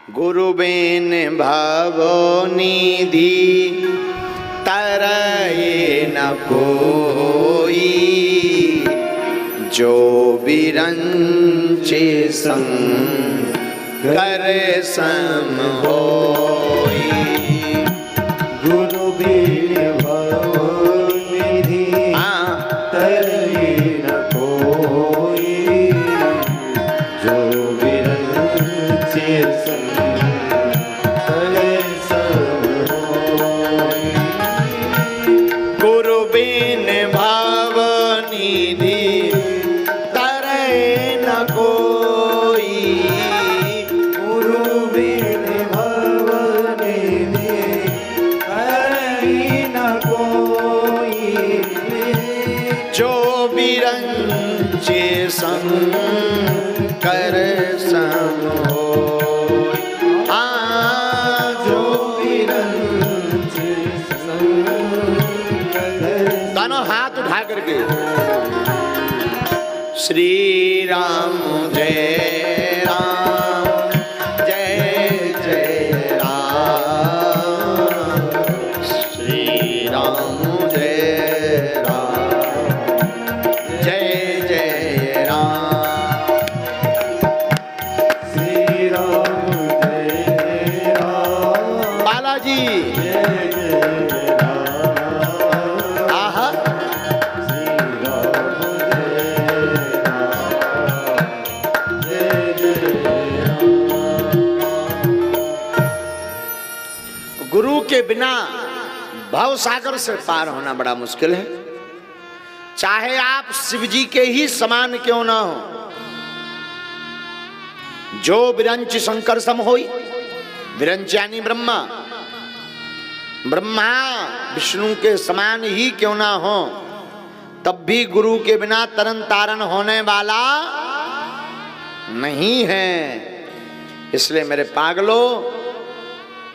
गुरु बिन भवो निधि तरये न कोई, जो बिरंचे शंकर सम होई। गुरु बिन भवो निधि तरये न कोई, जो बिरंचे शंकर सम होई। गुरु बिन भवो निधि तरये न कोई, गुरु बिन भवो निधि तरये न कोई, जो बिरंचे शंकर सम होई। जो बिरंचे शंकर दोनों हाथ उठा करके श्री राम जय राम, जय जय राम, श्री राम जय राम, जय जय राम, श्री राम जय राम, बालाजी जय जय राम, आहा श्री राम जय जय राम। गुरु के बिना भव सागर से पार होना बड़ा मुश्किल है। चाहे आप शिव जी के ही समान क्यों ना हो। जो विरंच शंकर सम होई, विरंच यानी ब्रह्मा, ब्रह्मा विष्णु के समान ही क्यों ना हो, तब भी गुरु के बिना तरन तारन होने वाला नहीं है। इसलिए मेरे पागलों,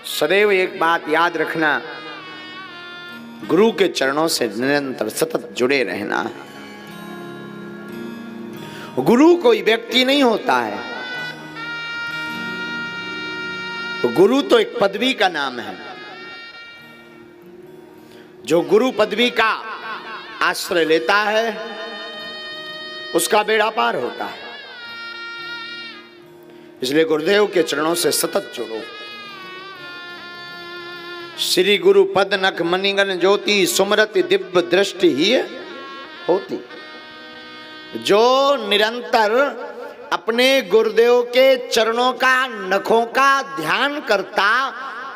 सदैव एक बात याद रखना, गुरु के चरणों से निरंतर सतत जुड़े रहना। गुरु कोई व्यक्ति नहीं होता है, गुरु तो एक पदवी का नाम है। जो गुरु पदवी का आश्रय लेता है उसका बेड़ा पार होता है। इसलिए गुरुदेव के चरणों से सतत जुड़ो। श्री गुरु पद नख मणिगण ज्योति, सुमरति दिव्य दृष्टि ही होती। जो निरंतर अपने गुरुदेव के चरणों का, नखों का ध्यान करता,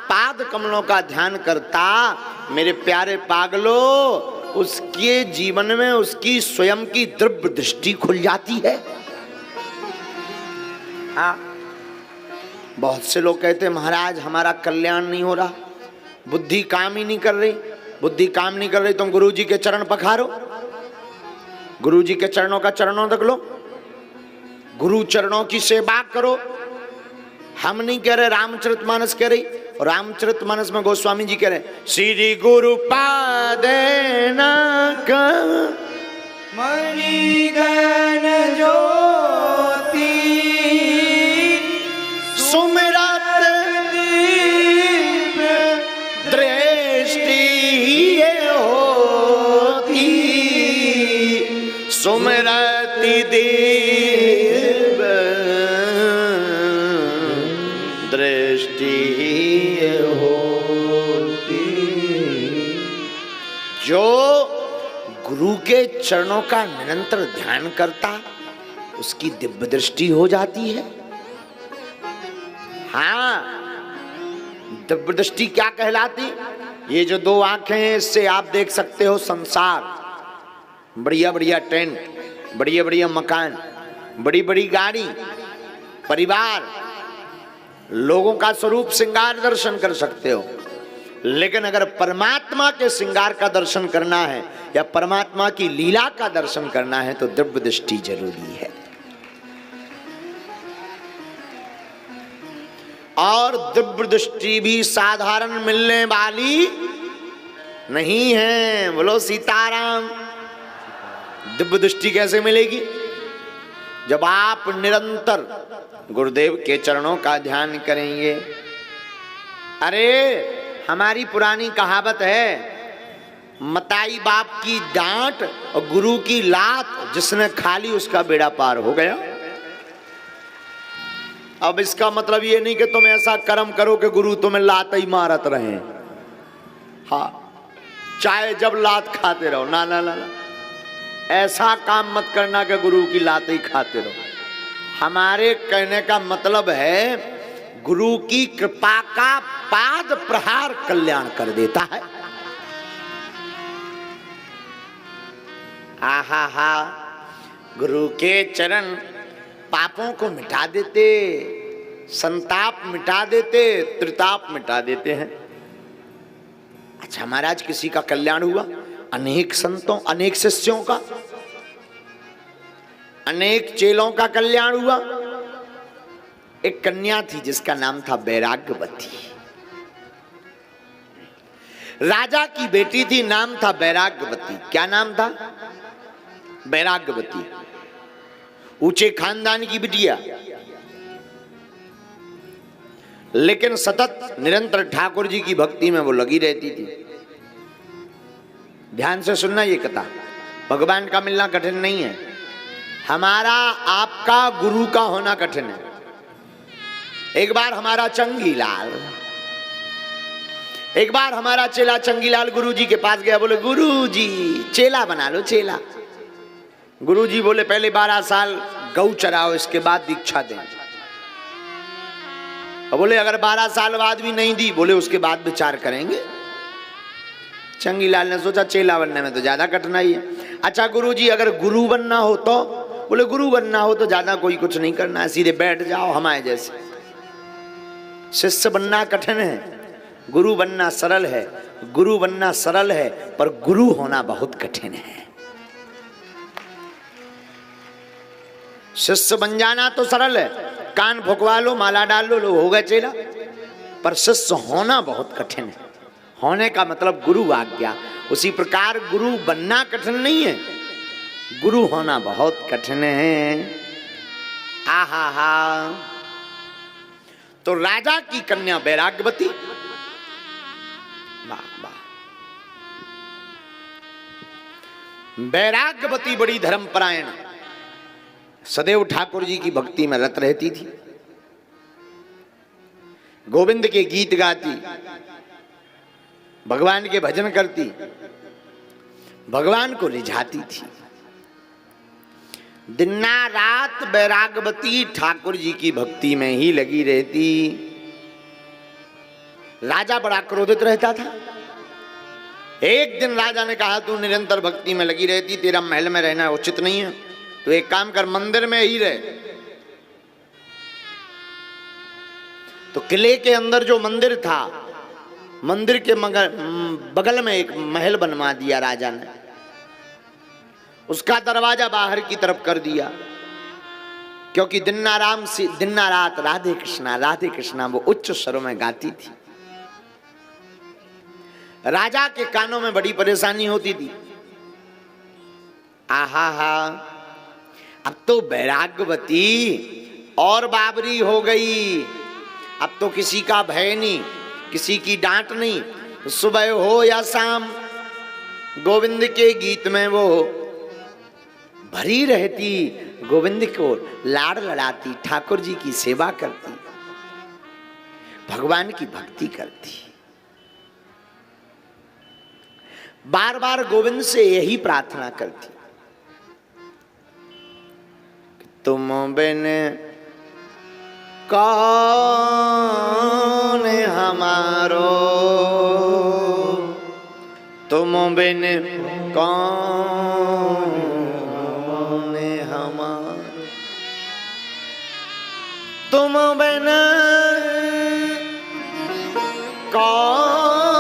पाद कमलों का ध्यान करता, मेरे प्यारे पागलों, उसके जीवन में उसकी स्वयं की दिव्य दृष्टि खुल जाती है। हाँ, बहुत से लोग कहते हैं महाराज हमारा कल्याण नहीं हो रहा, बुद्धि काम ही नहीं कर रही। बुद्धि काम नहीं कर रही तुम गुरु जी के चरण पखारो, गुरु जी के चरणों का चरणों तक लो, गुरु चरणों की सेवा करो। हम नहीं कह रहे, रामचरितमानस कह रही, और रामचरितमानस में गोस्वामी जी कह रहे श्री गुरु पादेनक मणिगण ज्योति, सुमिरत दृष्टि होती, सुमिरति देव दृष्टि होती। जो गुरु के चरणों का निरंतर ध्यान करता, उसकी दिव्य दृष्टि हो जाती है। हाँ, दिव्य दृष्टि क्या कहलाती? ये जो दो आंखें हैं, इससे आप देख सकते हो संसार, बढ़िया बढ़िया टेंट, बढ़िया बढ़िया मकान, बड़ी बड़ी गाड़ी, परिवार, लोगों का स्वरूप श्रृंगार दर्शन कर सकते हो। लेकिन अगर परमात्मा के श्रृंगार का दर्शन करना है या परमात्मा की लीला का दर्शन करना है तो दिव्य दृष्टि जरूरी है। और दिव्य दृष्टि भी साधारण मिलने वाली नहीं है। बोलो सीताराम। दिव्य दृष्टि कैसे मिलेगी? जब आप निरंतर गुरुदेव के चरणों का ध्यान करेंगे। अरे हमारी पुरानी कहावत है, मताई बाप की डांट और गुरु की लात, जिसने खा ली उसका बेड़ा पार हो गया। अब इसका मतलब ये नहीं कि तुम ऐसा कर्म करो कि गुरु तुम्हें लात ही मारत रहे। हाँ, चाहे जब लात खाते रहो, ना ना ना ना, ऐसा काम मत करना कि गुरु की लात ही खाते रहो। हमारे कहने का मतलब है गुरु की कृपा का पाद प्रहार कल्याण कर देता है। आहा हा, गुरु के चरण पापों को मिटा देते, संताप मिटा देते, त्रिताप मिटा देते हैं। अच्छा महाराज, किसी का कल्याण हुआ, अनेक संतों, अनेक शिष्यों का, अनेक चेलों का कल्याण हुआ। एक कन्या थी जिसका नाम था बैराग्यवती। राजा की बेटी थी, नाम था बैराग्यवती। क्या नाम था? बैराग्यवती। ऊंचे खानदान की बिटिया, लेकिन सतत निरंतर ठाकुर जी की भक्ति में वो लगी रहती थी। ध्यान से सुनना ये कथा, भगवान का मिलना कठिन नहीं है, हमारा आपका गुरु का होना कठिन है। एक बार हमारा चंगीलाल, एक बार हमारा चेला चंगीलाल गुरु जी के पास गया, बोले गुरु जी चेला बना लो, चेला। गुरु जी बोले पहले 12 साल गौ चराओ, इसके बाद दीक्षा दें। और बोले अगर 12 साल बाद भी नहीं दी, बोले उसके बाद विचार करेंगे। चंगीलाल ने सोचा चेला बनने में तो ज्यादा कठिनाई है। अच्छा गुरु जी अगर गुरु बनना हो तो? बोले गुरु बनना हो तो ज्यादा कोई कुछ नहीं करना है, सीधे बैठ जाओ हमारे जैसे। शिष्य बनना कठिन है, गुरु बनना सरल है। गुरु बनना सरल है, पर गुरु होना बहुत कठिन है। शिष्य बन जाना तो सरल है, कान फुकवा लो, माला डाल लो, हो गए चेला। पर शिष्य होना बहुत कठिन है। होने का मतलब गुरु आज्ञा। उसी प्रकार गुरु बनना कठिन नहीं है, गुरु होना बहुत कठिन है। आहा हा। तो राजा की कन्या बैराग्यवती, वाह वाह, बैराग्यवती बड़ी धर्मपरायण, सदैव ठाकुर जी की भक्ति में रत रहती थी। गोविंद के गीत गाती, भगवान के भजन करती, भगवान को रिझाती थी। दिना रात बैराग्यवती ठाकुर जी की भक्ति में ही लगी रहती। राजा बड़ा क्रोधित रहता था। एक दिन राजा ने कहा तू निरंतर भक्ति में लगी रहती, तेरा महल में रहना उचित नहीं है, तो एक काम कर मंदिर में ही रहे। तो किले के अंदर जो मंदिर था, मंदिर के बगल में एक महल बनवा दिया राजा ने। उसका दरवाजा बाहर की तरफ कर दिया, क्योंकि दिनाराम से दिना रात राधे कृष्णा वो उच्च स्वरों में गाती थी। राजा के कानों में बड़ी परेशानी होती थी। आहा हा, अब तो बैराग्यवती और बाबरी हो गई। अब तो किसी का भय नहीं, किसी की डांट नहीं। सुबह हो या शाम गोविंद के गीत में वो भरी रहती, गोविंद को लाड़ लड़ाती, ठाकुर जी की सेवा करती, भगवान की भक्ति करती। बार बार गोविंद से यही प्रार्थना करती, तुम बिन कौन हमारो, तुम बिन कौन हमारो, तुम बिन कौन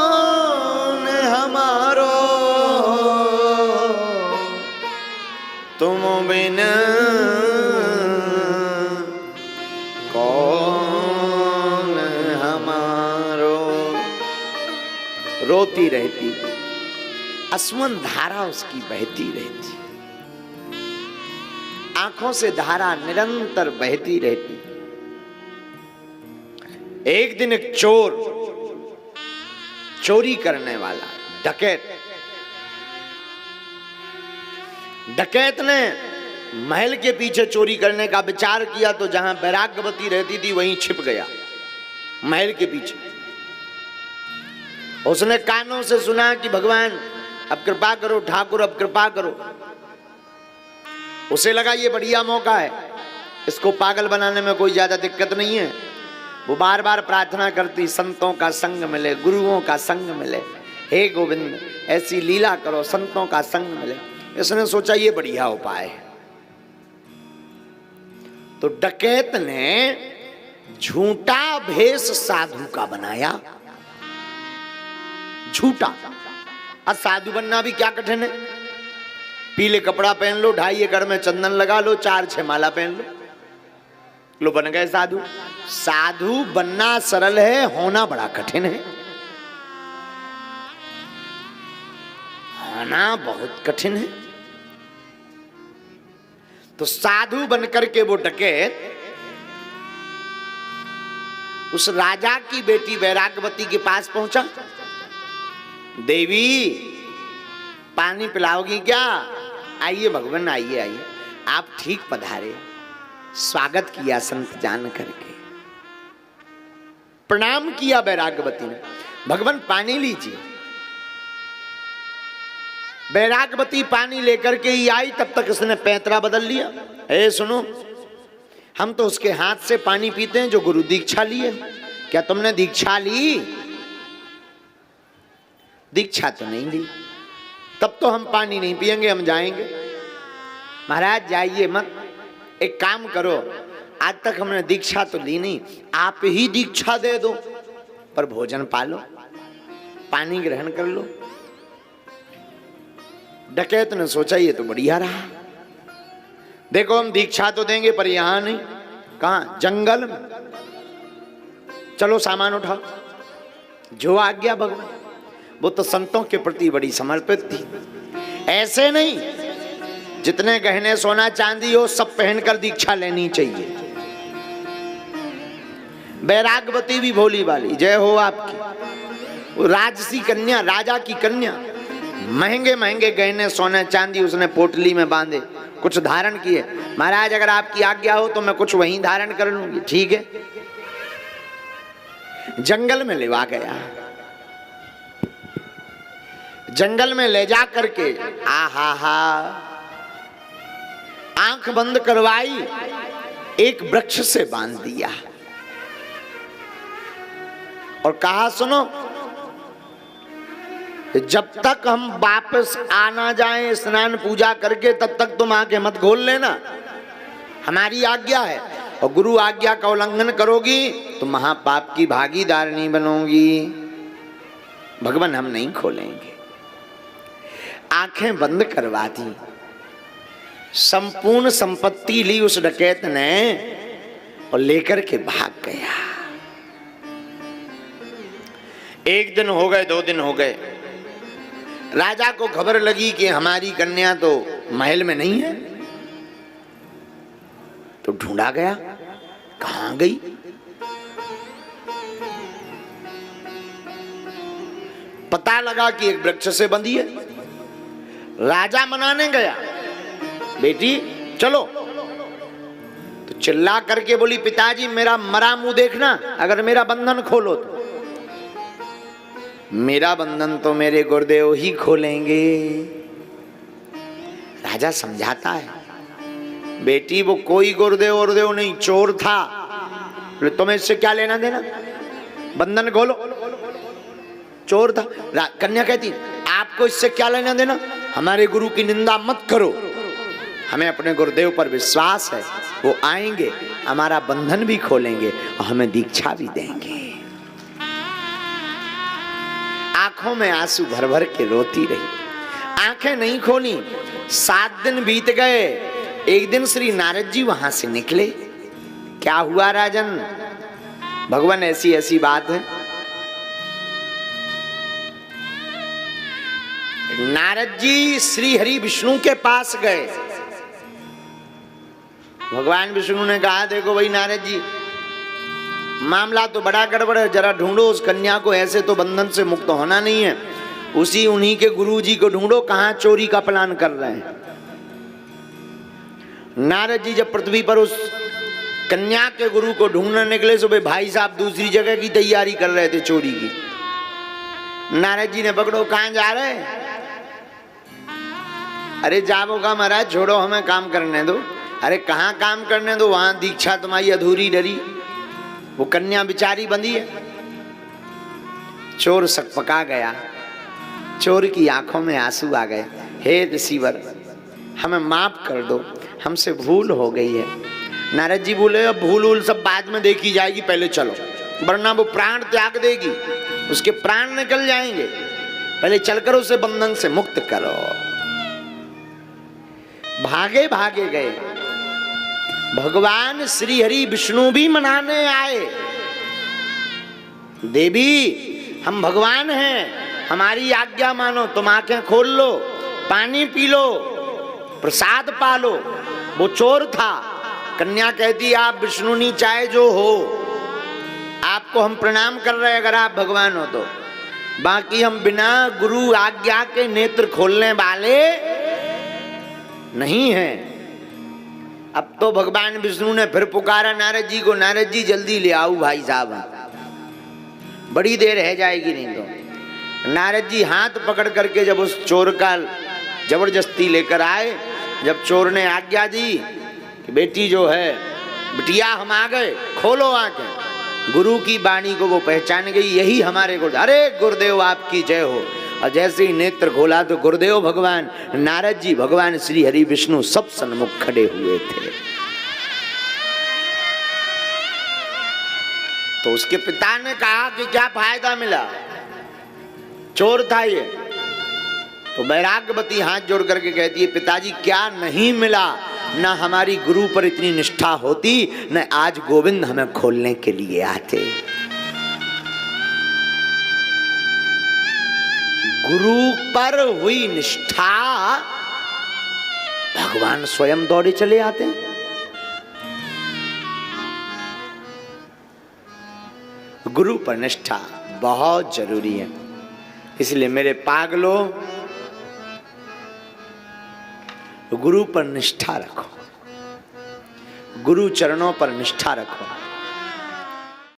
हमारो, तुम बिन कौन हमारो। रोती रहती, अश्वन धारा उसकी बहती रहती। आंखों से धारा निरंतर बहती रहती। एक दिन एक चोर, चोरी करने वाला डकैत ने महल के पीछे चोरी करने का विचार किया, तो जहां वैराग्यवती रहती थी वहीं छिप गया, महल के पीछे। उसने कानों से सुना कि भगवान अब कृपा करो, ठाकुर अब कृपा करो। उसे लगा ये बढ़िया मौका है, इसको पागल बनाने में कोई ज्यादा दिक्कत नहीं है। वो बार बार प्रार्थना करती, संतों का संग मिले, गुरुओं का संग मिले, हे गोविंद ऐसी लीला करो, संतों का संग मिले। इसने सोचा ये बढ़िया उपाय है। तो डकैत ने झूठा भेष साधु का बनाया, झूठा। अब साधु बनना भी क्या कठिन है। पीले कपड़ा पहन लो, 2.5 एकड़ में चंदन लगा लो, 4-6 माला पहन लो बन गए साधु। साधु बनना सरल है, होना बड़ा कठिन है। होना बहुत कठिन है। तो साधु बनकर के वो डकैत उस राजा की बेटी वैराग्यवती के पास पहुंचा। देवी पानी पिलाओगी क्या? आइए भगवान, आइए आइए, आप ठीक पधारे। स्वागत किया संत जान करके, प्रणाम किया वैराग्यवती ने। भगवान पानी लीजिए। वैराग्यवती पानी लेकर के ही आई, तब तक इसने पैंतरा बदल लिया। ए सुनो, हम तो उसके हाथ से पानी पीते हैं जो गुरु दीक्षा लिए। क्या तुमने दीक्षा ली? दीक्षा तो नहीं ली, तब तो हम पानी नहीं पिएंगे, हम जाएंगे। महाराज जाइए मत, एक काम करो, आज तक हमने दीक्षा तो ली नहीं, आप ही दीक्षा दे दो, पर भोजन पालो, पानी ग्रहण कर लो। डकैत ने सोचा ये तो बढ़िया रहा। देखो हम दीक्षा तो देंगे पर यहां नहीं, कहां? जंगल में। चलो सामान उठाओ, जो आज्ञा भगवान। वो तो संतों के प्रति बड़ी समर्पित थी। ऐसे नहीं, जितने गहने सोना चांदी हो सब पहनकर दीक्षा लेनी चाहिए। वैराग्यवती भी भोली वाली, जय हो आपकी। राजसी कन्या, राजा की कन्या, महंगे महंगे गहने सोने चांदी उसने पोटली में बांधे, कुछ धारण किए। महाराज अगर आपकी आज्ञा हो तो मैं कुछ वहीं धारण कर लूंगी। ठीक है। जंगल में लेवा गया, जंगल में ले जा करके आहा हा आंख बंद करवाई, एक वृक्ष से बांध दिया और कहा सुनो, जब तक हम वापस आ ना जाएं स्नान पूजा करके तब तक तुम आंखें मत खोल लेना, हमारी आज्ञा है। और गुरु आज्ञा का उल्लंघन करोगी तो महापाप की भागीदार नहीं बनोगी। भगवान हम नहीं खोलेंगे। आंखें बंद करवा दी, संपूर्ण संपत्ति ली उस डकैत ने और लेकर के भाग गया। 1 दिन हो गए, 2 दिन हो गए, राजा को खबर लगी कि हमारी कन्या तो महल में नहीं है। तो ढूंढा गया, कहां गई? पता लगा कि एक वृक्ष से बंधी है। राजा मनाने गया, बेटी चलो। तो चिल्ला करके बोली, पिताजी मेरा मरा मुंह देखना, अगर मेरा बंधन खोलो तो। मेरा बंधन तो मेरे गुरुदेव ही खोलेंगे। राजा समझाता है, बेटी वो कोई गुरुदेव नहीं, चोर था, तुम्हें इससे क्या लेना देना, बंधन खोलो। चोर था। कन्या कहती, आपको इससे क्या लेना देना, हमारे गुरु की निंदा मत करो, हमें अपने गुरुदेव पर विश्वास है, वो आएंगे, हमारा बंधन भी खोलेंगे और हमें दीक्षा भी देंगे। आंखों में आंसू भर भर के रोती रही, आंखें नहीं खोली। 7 दिन बीत गए। एक दिन श्री नारद जी वहां से निकले। क्या हुआ राजन? भगवान ऐसी ऐसी बात है। नारद जी श्री हरि विष्णु के पास गए। भगवान विष्णु ने कहा देखो भाई नारद जी, मामला तो बड़ा गड़बड़ है, जरा ढूंढो उस कन्या को, ऐसे तो बंधन से मुक्त होना नहीं है। उन्हीं के गुरु जी को ढूंढो, कहां चोरी का प्लान कर रहे हैं। नारद जी जब पृथ्वी पर उस कन्या के गुरु को ढूंढने निकले, सुबह भाई साहब दूसरी जगह की तैयारी कर रहे थे चोरी की। नारद जी ने पकड़ो, कहां जा रहे? अरे जाओगा महाराज, छोड़ो हमें काम करने दो। अरे कहां काम करने दो, वहां दीक्षा तुम्हारी अधूरी डरी, वो कन्या बिचारी बंधी है। चोर सकपका गया, चोर की आंखों में आंसू आ गए। हे ऋषिवर, हमें माफ कर दो, हमसे भूल हो गई है। नारद जी बोले अब भूल सब बाद में देखी जाएगी, पहले चलो, वरना वो प्राण त्याग देगी, उसके प्राण निकल जाएंगे, पहले चलकर उसे बंधन से मुक्त करो। भागे भागे गए। भगवान श्री हरि विष्णु भी मनाने आए, देवी हम भगवान हैं, हमारी आज्ञा मानो, तुम आंखें खोल लो, पानी पी लो, प्रसाद पालो। वो चोर था। कन्या कहती आप विष्णु नहीं चाहे जो हो, आपको हम प्रणाम कर रहे हैं अगर आप भगवान हो तो, बाकी हम बिना गुरु आज्ञा के नेत्र खोलने वाले नहीं हैं। अब तो भगवान विष्णु ने फिर पुकारा नारद जी को, नारद जी जल्दी ले आओ भाई साहब, बड़ी देर रह जाएगी नहीं तो। नारद जी हाथ पकड़ करके जब उस चोर का जबरदस्ती लेकर आए, जब चोर ने आज्ञा दी कि बेटी जो है, बिटिया हम आ गए, खोलो आंखें, गुरु की वाणी को वो पहचान गई, यही हमारे गुरु, अरे गुरुदेव आपकी जय हो। और जैसे ही नेत्र खोला तो गुरुदेव भगवान नारद जी, भगवान श्री हरि विष्णु सब सन्मुख खड़े हुए थे। तो उसके पिता ने कहा कि क्या फायदा मिला, चोर था ये। तो वैराग्यवती हाथ जोड़ करके कहती है पिताजी क्या नहीं मिला, ना हमारी गुरु पर इतनी निष्ठा होती, न आज गोविंद हमें खोलने के लिए आते। गुरु पर हुई निष्ठा, भगवान स्वयं दौड़े चले आते हैं। गुरु पर निष्ठा बहुत जरूरी है। इसलिए मेरे पागलों, गुरु पर निष्ठा रखो, गुरु चरणों पर निष्ठा रखो।